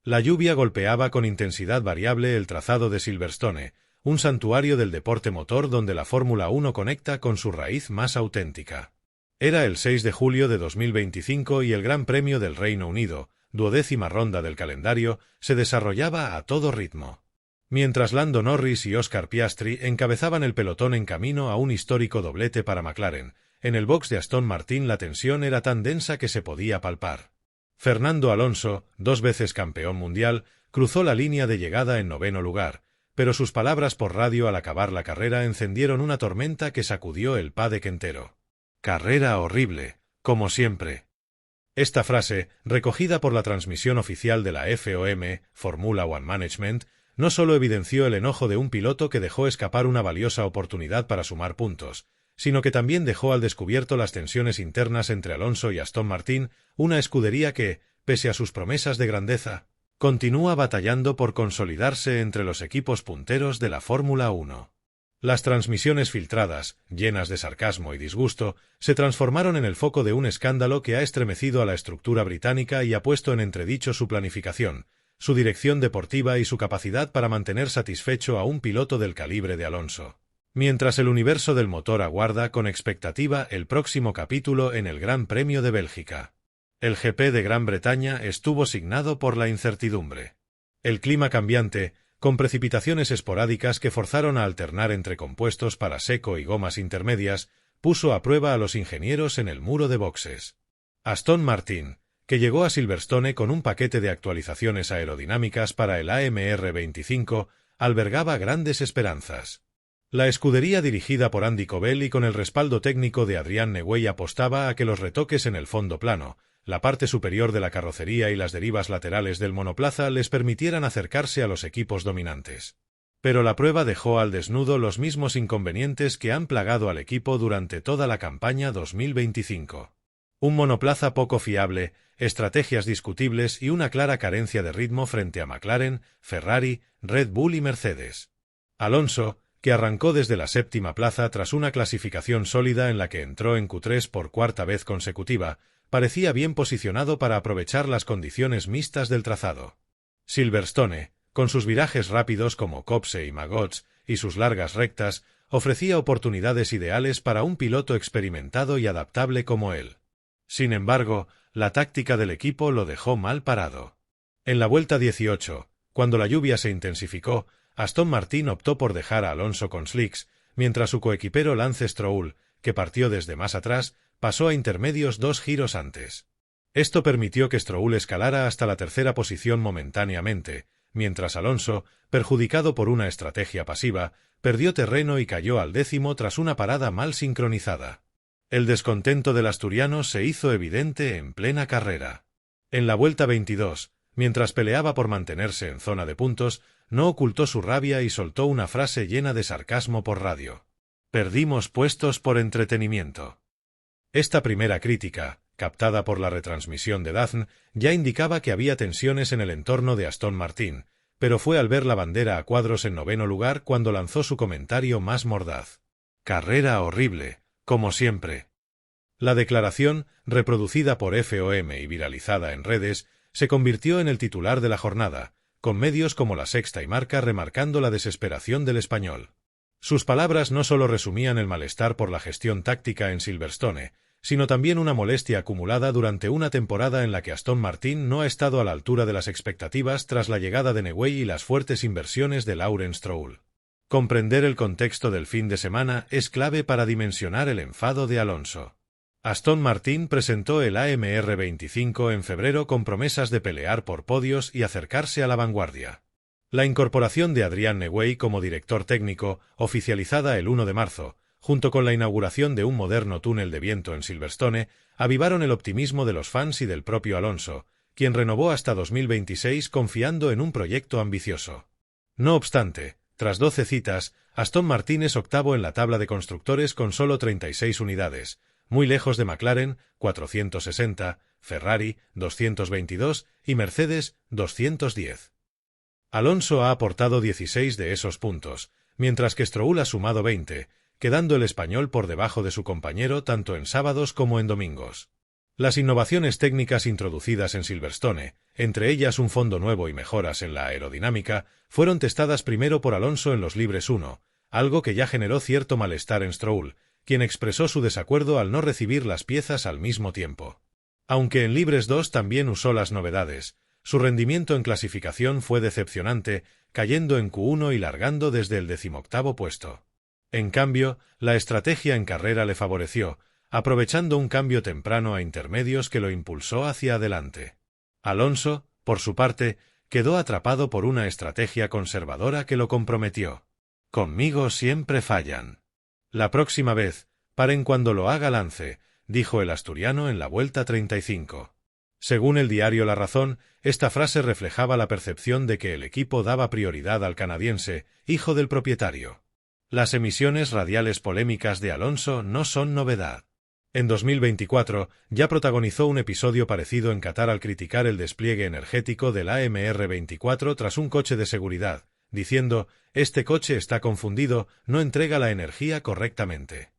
La lluvia golpeaba con intensidad variable el trazado de Silverstone, un santuario del deporte motor donde la Fórmula 1 conecta con su raíz más auténtica. Era el 6 de julio de 2025 y el Gran Premio del Reino Unido, 12ª ronda del calendario, se desarrollaba a todo ritmo. Mientras Lando Norris y Oscar Piastri encabezaban el pelotón en camino a un histórico doblete para McLaren, en el box de Aston Martin la tensión era tan densa que se podía palpar. Fernando Alonso, 2 veces campeón mundial, cruzó la línea de llegada en 9º lugar, pero sus palabras por radio al acabar la carrera encendieron una tormenta que sacudió el paddock entero. «Carrera horrible, como siempre». Esta frase, recogida por la transmisión oficial de la FOM, Formula One Management, no solo evidenció el enojo de un piloto que dejó escapar una valiosa oportunidad para sumar puntos, sino que también dejó al descubierto las tensiones internas entre Alonso y Aston Martin, una escudería que, pese a sus promesas de grandeza, continúa batallando por consolidarse entre los equipos punteros de la Fórmula 1. Las transmisiones filtradas, llenas de sarcasmo y disgusto, se transformaron en el foco de un escándalo que ha estremecido a la estructura británica y ha puesto en entredicho su planificación, su dirección deportiva y su capacidad para mantener satisfecho a un piloto del calibre de Alonso. Mientras el universo del motor aguarda con expectativa el próximo capítulo en el Gran Premio de Bélgica. El GP de Gran Bretaña estuvo signado por la incertidumbre. El clima cambiante, con precipitaciones esporádicas que forzaron a alternar entre compuestos para seco y gomas intermedias, puso a prueba a los ingenieros en el muro de boxes. Aston Martin, que llegó a Silverstone con un paquete de actualizaciones aerodinámicas para el AMR25, albergaba grandes esperanzas. La escudería dirigida por Andy Covell y con el respaldo técnico de Adrian Newey apostaba a que los retoques en el fondo plano, la parte superior de la carrocería y las derivas laterales del monoplaza les permitieran acercarse a los equipos dominantes. Pero la prueba dejó al desnudo los mismos inconvenientes que han plagado al equipo durante toda la campaña 2025. Un monoplaza poco fiable, estrategias discutibles y una clara carencia de ritmo frente a McLaren, Ferrari, Red Bull y Mercedes. Alonso, que arrancó desde la 7ª plaza tras una clasificación sólida en la que entró en Q3 por 4ª vez consecutiva, parecía bien posicionado para aprovechar las condiciones mixtas del trazado. Silverstone, con sus virajes rápidos como Copse y Magotts y sus largas rectas, ofrecía oportunidades ideales para un piloto experimentado y adaptable como él. Sin embargo, la táctica del equipo lo dejó mal parado. En la vuelta 18, cuando la lluvia se intensificó, Aston Martin optó por dejar a Alonso con slicks, mientras su coequipero Lance Stroll, que partió desde más atrás, pasó a intermedios 2 giros antes. Esto permitió que Stroll escalara hasta la 3ª posición momentáneamente, mientras Alonso, perjudicado por una estrategia pasiva, perdió terreno y cayó al 10º tras una parada mal sincronizada. El descontento del asturiano se hizo evidente en plena carrera. En la vuelta 22, mientras peleaba por mantenerse en zona de puntos, no ocultó su rabia y soltó una frase llena de sarcasmo por radio. «Perdimos puestos por entretenimiento». Esta primera crítica, captada por la retransmisión de DAZN, ya indicaba que había tensiones en el entorno de Aston Martin, pero fue al ver la bandera a cuadros en 9º lugar cuando lanzó su comentario más mordaz. «Carrera horrible, como siempre». La declaración, reproducida por FOM y viralizada en redes, se convirtió en el titular de la jornada, con medios como La Sexta y Marca remarcando la desesperación del español. Sus palabras no solo resumían el malestar por la gestión táctica en Silverstone, sino también una molestia acumulada durante una temporada en la que Aston Martin no ha estado a la altura de las expectativas tras la llegada de Newey y las fuertes inversiones de Lawrence Stroll. Comprender el contexto del fin de semana es clave para dimensionar el enfado de Alonso. Aston Martin presentó el AMR25 en febrero con promesas de pelear por podios y acercarse a la vanguardia. La incorporación de Adrian Newey como director técnico, oficializada el 1 de marzo, junto con la inauguración de un moderno túnel de viento en Silverstone, avivaron el optimismo de los fans y del propio Alonso, quien renovó hasta 2026 confiando en un proyecto ambicioso. No obstante, tras 12 citas, Aston Martin es octavo en la tabla de constructores con solo 36 unidades, muy lejos de McLaren, 460, Ferrari, 222 y Mercedes, 210. Alonso ha aportado 16 de esos puntos, mientras que Stroll ha sumado 20, quedando el español por debajo de su compañero tanto en sábados como en domingos. Las innovaciones técnicas introducidas en Silverstone, entre ellas un fondo nuevo y mejoras en la aerodinámica, fueron testadas primero por Alonso en los libres 1, algo que ya generó cierto malestar en Stroll, quien expresó su desacuerdo al no recibir las piezas al mismo tiempo. Aunque en libres 2 también usó las novedades, su rendimiento en clasificación fue decepcionante, cayendo en Q1 y largando desde el 18º puesto. En cambio, la estrategia en carrera le favoreció, aprovechando un cambio temprano a intermedios que lo impulsó hacia adelante. Alonso, por su parte, quedó atrapado por una estrategia conservadora que lo comprometió. «Conmigo siempre fallan. La próxima vez, paren cuando lo haga Lance», dijo el asturiano en la vuelta 35. Según el diario La Razón, esta frase reflejaba la percepción de que el equipo daba prioridad al canadiense, hijo del propietario. Las emisiones radiales polémicas de Alonso no son novedad. En 2024, ya protagonizó un episodio parecido en Qatar al criticar el despliegue energético del AMR24 tras un coche de seguridad, diciendo: «Este coche está confundido, no entrega la energía correctamente».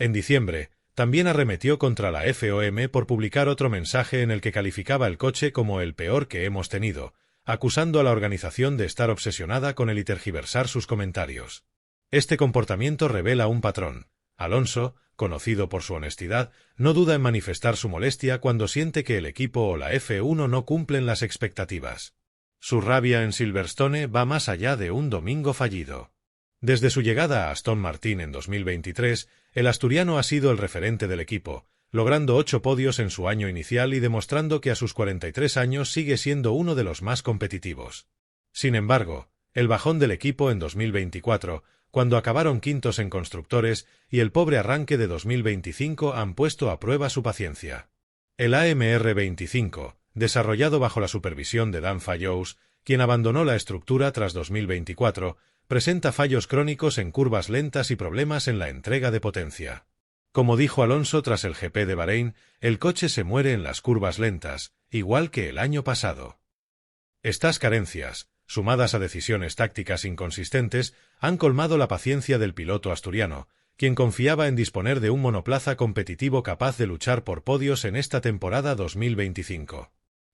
En diciembre, también arremetió contra la FOM por publicar otro mensaje en el que calificaba el coche como el peor que hemos tenido, acusando a la organización de estar obsesionada con el y tergiversar sus comentarios. Este comportamiento revela un patrón. Alonso, conocido por su honestidad, no duda en manifestar su molestia cuando siente que el equipo o la F1 no cumplen las expectativas. Su rabia en Silverstone va más allá de un domingo fallido. Desde su llegada a Aston Martin en 2023, el asturiano ha sido el referente del equipo, logrando 8 podios en su año inicial y demostrando que a sus 43 años sigue siendo uno de los más competitivos. Sin embargo, el bajón del equipo en 2024, cuando acabaron quintos en constructores, y el pobre arranque de 2025 han puesto a prueba su paciencia. El AMR25, desarrollado bajo la supervisión de Dan Fallows, quien abandonó la estructura tras 2024, presenta fallos crónicos en curvas lentas y problemas en la entrega de potencia. Como dijo Alonso tras el GP de Bahrein, el coche se muere en las curvas lentas, igual que el año pasado. Estas carencias, sumadas a decisiones tácticas inconsistentes, han colmado la paciencia del piloto asturiano, quien confiaba en disponer de un monoplaza competitivo capaz de luchar por podios en esta temporada 2025.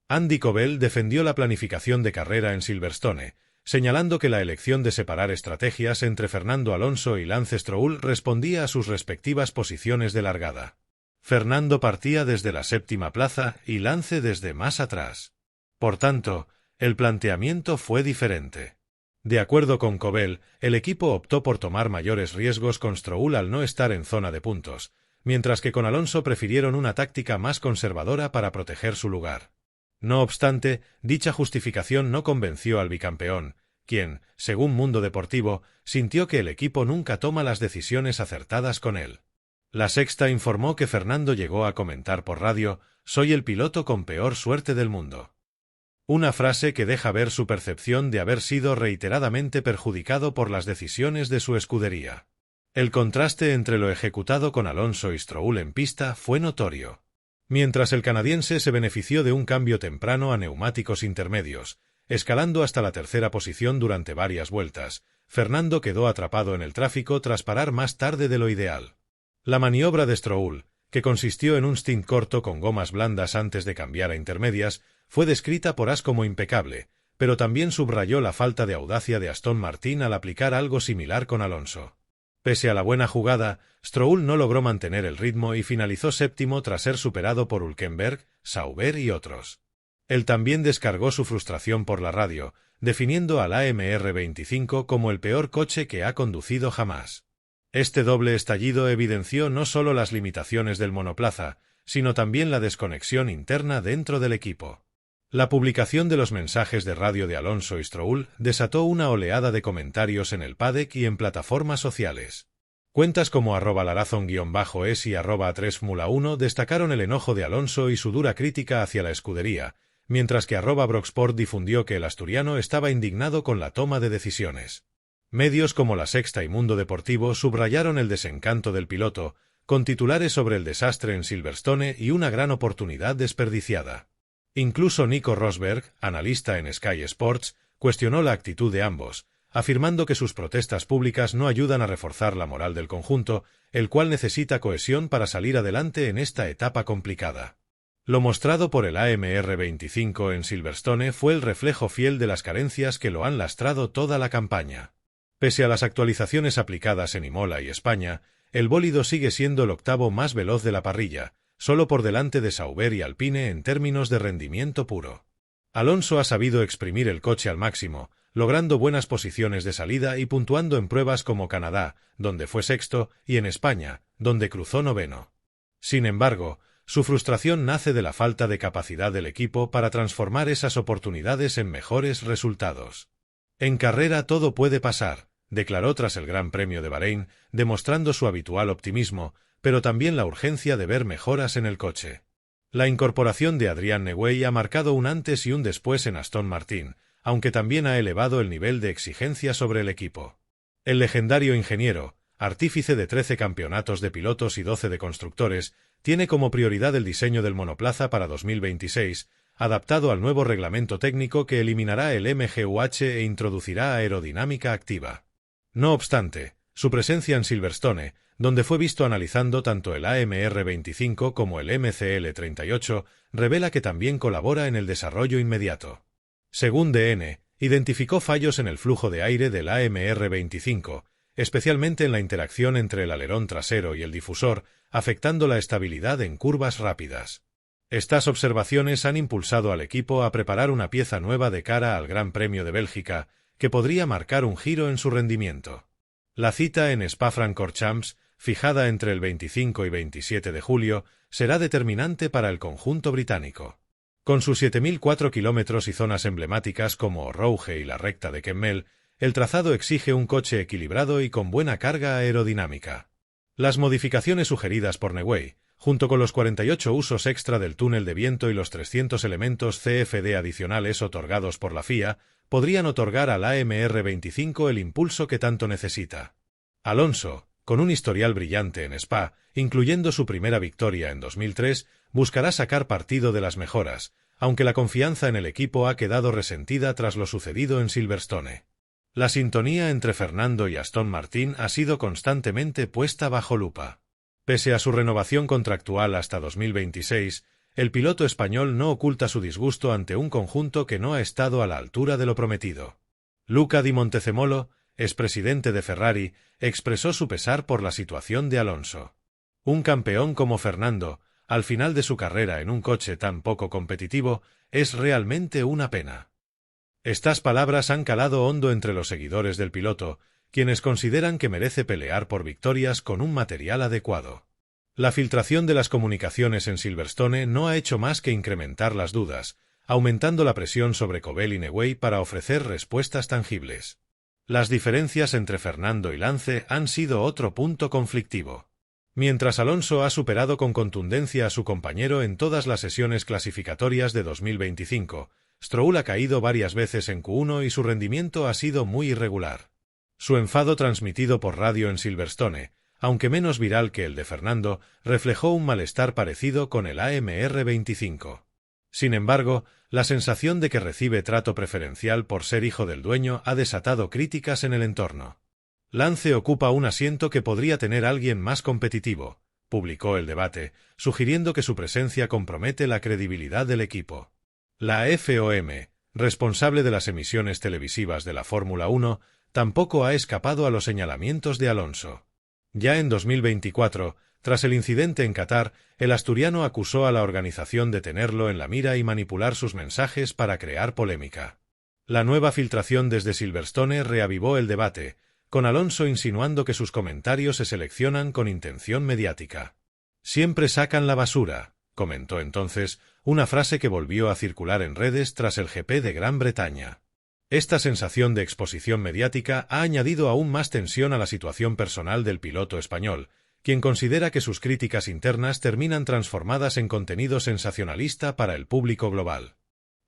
Andy Covell defendió la planificación de carrera en Silverstone, señalando que la elección de separar estrategias entre Fernando Alonso y Lance Stroll respondía a sus respectivas posiciones de largada. Fernando partía desde la 7ª plaza y Lance desde más atrás. Por tanto, el planteamiento fue diferente. De acuerdo con Covell, el equipo optó por tomar mayores riesgos con Stroll al no estar en zona de puntos, mientras que con Alonso prefirieron una táctica más conservadora para proteger su lugar. No obstante, dicha justificación no convenció al bicampeón, quien, según Mundo Deportivo, sintió que el equipo nunca toma las decisiones acertadas con él. La Sexta informó que Fernando llegó a comentar por radio: «Soy el piloto con peor suerte del mundo». Una frase que deja ver su percepción de haber sido reiteradamente perjudicado por las decisiones de su escudería. El contraste entre lo ejecutado con Alonso y Stroll en pista fue notorio. Mientras el canadiense se benefició de un cambio temprano a neumáticos intermedios, escalando hasta la 3ª posición durante varias vueltas, Fernando quedó atrapado en el tráfico tras parar más tarde de lo ideal. La maniobra de Stroll, que consistió en un stint corto con gomas blandas antes de cambiar a intermedias, fue descrita por As como impecable, pero también subrayó la falta de audacia de Aston Martin al aplicar algo similar con Alonso. Pese a la buena jugada, Stroll no logró mantener el ritmo y finalizó 7º tras ser superado por Hülkenberg, Sauber y otros. Él también descargó su frustración por la radio, definiendo al AMR25 como el peor coche que ha conducido jamás. Este doble estallido evidenció no solo las limitaciones del monoplaza, sino también la desconexión interna dentro del equipo. La publicación de los mensajes de radio de Alonso y Stroll desató una oleada de comentarios en el paddock y en plataformas sociales. Cuentas como @larazón_es y @3fmula1 destacaron el enojo de Alonso y su dura crítica hacia la escudería, mientras que @Brocksport difundió que el asturiano estaba indignado con la toma de decisiones. Medios como La Sexta y Mundo Deportivo subrayaron el desencanto del piloto, con titulares sobre el desastre en Silverstone y una gran oportunidad desperdiciada. Incluso Nico Rosberg, analista en Sky Sports, cuestionó la actitud de ambos, afirmando que sus protestas públicas no ayudan a reforzar la moral del conjunto, el cual necesita cohesión para salir adelante en esta etapa complicada. Lo mostrado por el AMR 25 en Silverstone fue el reflejo fiel de las carencias que lo han lastrado toda la campaña. Pese a las actualizaciones aplicadas en Imola y España, el bólido sigue siendo el octavo más veloz de la parrilla, solo por delante de Sauber y Alpine en términos de rendimiento puro. Alonso ha sabido exprimir el coche al máximo, logrando buenas posiciones de salida y puntuando en pruebas como Canadá, donde fue sexto, y en España, donde cruzó noveno. Sin embargo, su frustración nace de la falta de capacidad del equipo para transformar esas oportunidades en mejores resultados. En carrera todo puede pasar, declaró tras el Gran Premio de Bahrein, demostrando su habitual optimismo, pero también la urgencia de ver mejoras en el coche. La incorporación de Adrian Newey ha marcado un antes y un después en Aston Martin, aunque también ha elevado el nivel de exigencia sobre el equipo. El legendario ingeniero, artífice de 13 campeonatos de pilotos y 12 de constructores, tiene como prioridad el diseño del monoplaza para 2026, adaptado al nuevo reglamento técnico que eliminará el MGUH e introducirá aerodinámica activa. No obstante, su presencia en Silverstone, donde fue visto analizando tanto el AMR 25 como el MCL 38, revela que también colabora en el desarrollo inmediato. Según DN, identificó fallos en el flujo de aire del AMR 25, especialmente en la interacción entre el alerón trasero y el difusor, afectando la estabilidad en curvas rápidas. Estas observaciones han impulsado al equipo a preparar una pieza nueva de cara al Gran Premio de Bélgica, que podría marcar un giro en su rendimiento. La cita en Spa-Francorchamps, fijada entre el 25 y 27 de julio, será determinante para el conjunto británico. Con sus 7.004 kilómetros y zonas emblemáticas como Rouge y la recta de Kemmel, el trazado exige un coche equilibrado y con buena carga aerodinámica. Las modificaciones sugeridas por Newey, junto con los 48 usos extra del túnel de viento y los 300 elementos CFD adicionales otorgados por la FIA, podrían otorgar al AMR 25 el impulso que tanto necesita. Alonso, con un historial brillante en Spa, incluyendo su primera victoria en 2003, buscará sacar partido de las mejoras, aunque la confianza en el equipo ha quedado resentida tras lo sucedido en Silverstone. La sintonía entre Fernando y Aston Martin ha sido constantemente puesta bajo lupa. Pese a su renovación contractual hasta 2026, el piloto español no oculta su disgusto ante un conjunto que no ha estado a la altura de lo prometido. Luca Di Montezemolo, expresidente de Ferrari, expresó su pesar por la situación de Alonso. Un campeón como Fernando, al final de su carrera en un coche tan poco competitivo, es realmente una pena. Estas palabras han calado hondo entre los seguidores del piloto, quienes consideran que merece pelear por victorias con un material adecuado. La filtración de las comunicaciones en Silverstone no ha hecho más que incrementar las dudas, aumentando la presión sobre Cobel y Newey para ofrecer respuestas tangibles. Las diferencias entre Fernando y Lance han sido otro punto conflictivo. Mientras Alonso ha superado con contundencia a su compañero en todas las sesiones clasificatorias de 2025, Stroll ha caído varias veces en Q1 y su rendimiento ha sido muy irregular. Su enfado transmitido por radio en Silverstone, aunque menos viral que el de Fernando, reflejó un malestar parecido con el AMR 25. Sin embargo, la sensación de que recibe trato preferencial por ser hijo del dueño ha desatado críticas en el entorno. Lance ocupa un asiento que podría tener alguien más competitivo, publicó el debate, sugiriendo que su presencia compromete la credibilidad del equipo. La FOM, responsable de las emisiones televisivas de la Fórmula 1, tampoco ha escapado a los señalamientos de Alonso. Ya en 2024, tras el incidente en Qatar, el asturiano acusó a la organización de tenerlo en la mira y manipular sus mensajes para crear polémica. La nueva filtración desde Silverstone reavivó el debate, con Alonso insinuando que sus comentarios se seleccionan con intención mediática. «Siempre sacan la basura», comentó entonces, una frase que volvió a circular en redes tras el GP de Gran Bretaña. Esta sensación de exposición mediática ha añadido aún más tensión a la situación personal del piloto español, quien considera que sus críticas internas terminan transformadas en contenido sensacionalista para el público global.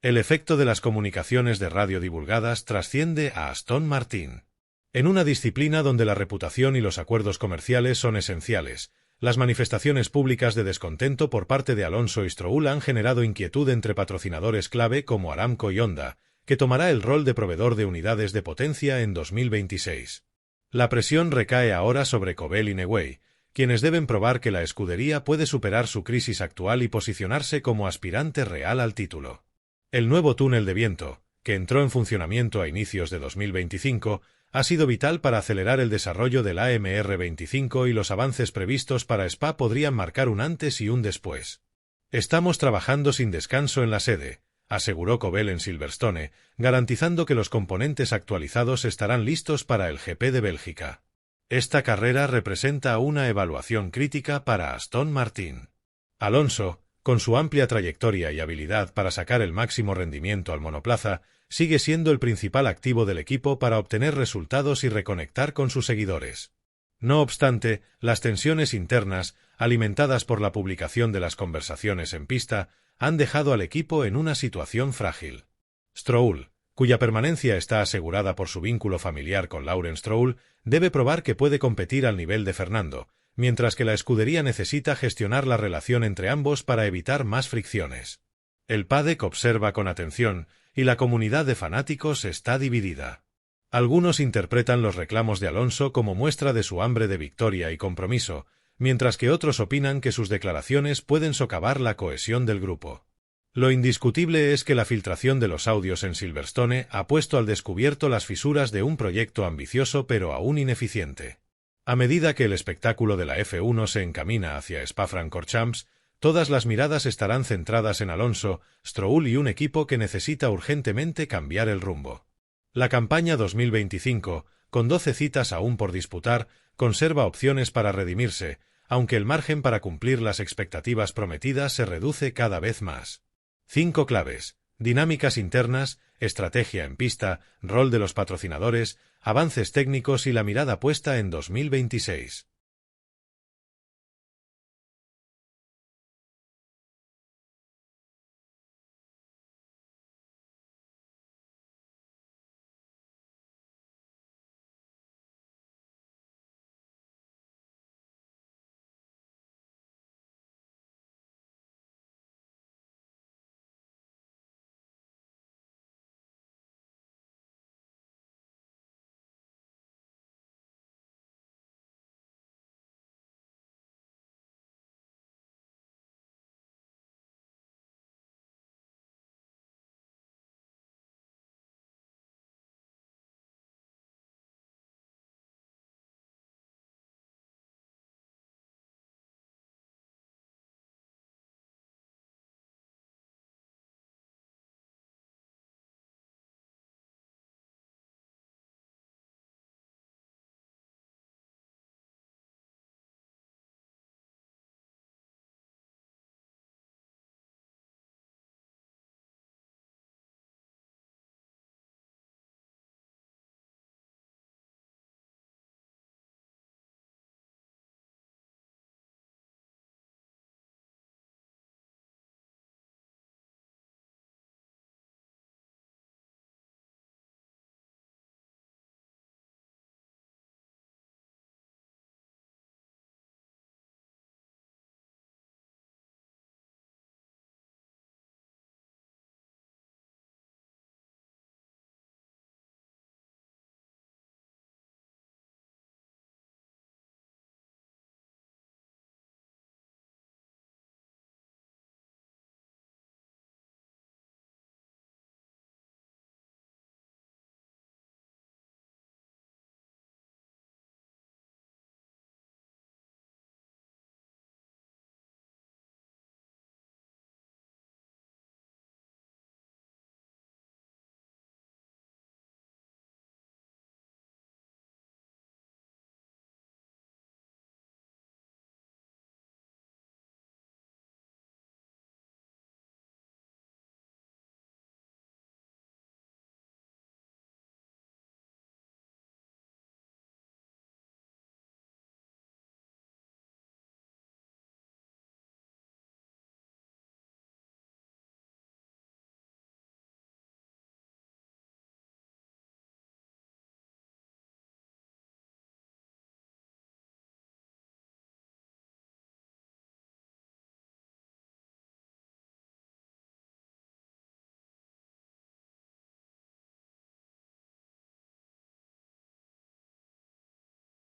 El efecto de las comunicaciones de radio divulgadas trasciende a Aston Martin. En una disciplina donde la reputación y los acuerdos comerciales son esenciales, las manifestaciones públicas de descontento por parte de Alonso y Stroll han generado inquietud entre patrocinadores clave como Aramco y Honda, que tomará el rol de proveedor de unidades de potencia en 2026. La presión recae ahora sobre Cobel y Newey, quienes deben probar que la escudería puede superar su crisis actual y posicionarse como aspirante real al título. El nuevo túnel de viento, que entró en funcionamiento a inicios de 2025, ha sido vital para acelerar el desarrollo del AMR25 y los avances previstos para Spa podrían marcar un antes y un después. Estamos trabajando sin descanso en la sede, aseguró Cobel en Silverstone, garantizando que los componentes actualizados estarán listos para el GP de Bélgica. Esta carrera representa una evaluación crítica para Aston Martin. Alonso, con su amplia trayectoria y habilidad para sacar el máximo rendimiento al monoplaza, sigue siendo el principal activo del equipo para obtener resultados y reconectar con sus seguidores. No obstante, las tensiones internas, alimentadas por la publicación de las conversaciones en pista, han dejado al equipo en una situación frágil. Stroll, cuya permanencia está asegurada por su vínculo familiar con Lawrence Stroll, debe probar que puede competir al nivel de Fernando, mientras que la escudería necesita gestionar la relación entre ambos para evitar más fricciones. El paddock observa con atención, y la comunidad de fanáticos está dividida. Algunos interpretan los reclamos de Alonso como muestra de su hambre de victoria y compromiso, mientras que otros opinan que sus declaraciones pueden socavar la cohesión del grupo. Lo indiscutible es que la filtración de los audios en Silverstone ha puesto al descubierto las fisuras de un proyecto ambicioso pero aún ineficiente. A medida que el espectáculo de la F1 se encamina hacia Spa-Francorchamps, todas las miradas estarán centradas en Alonso, Stroll y un equipo que necesita urgentemente cambiar el rumbo. La campaña 2025, con 12 citas aún por disputar, conserva opciones para redimirse, aunque el margen para cumplir las expectativas prometidas se reduce cada vez más. 5 claves: dinámicas internas, estrategia en pista, rol de los patrocinadores, avances técnicos y la mirada puesta en 2026.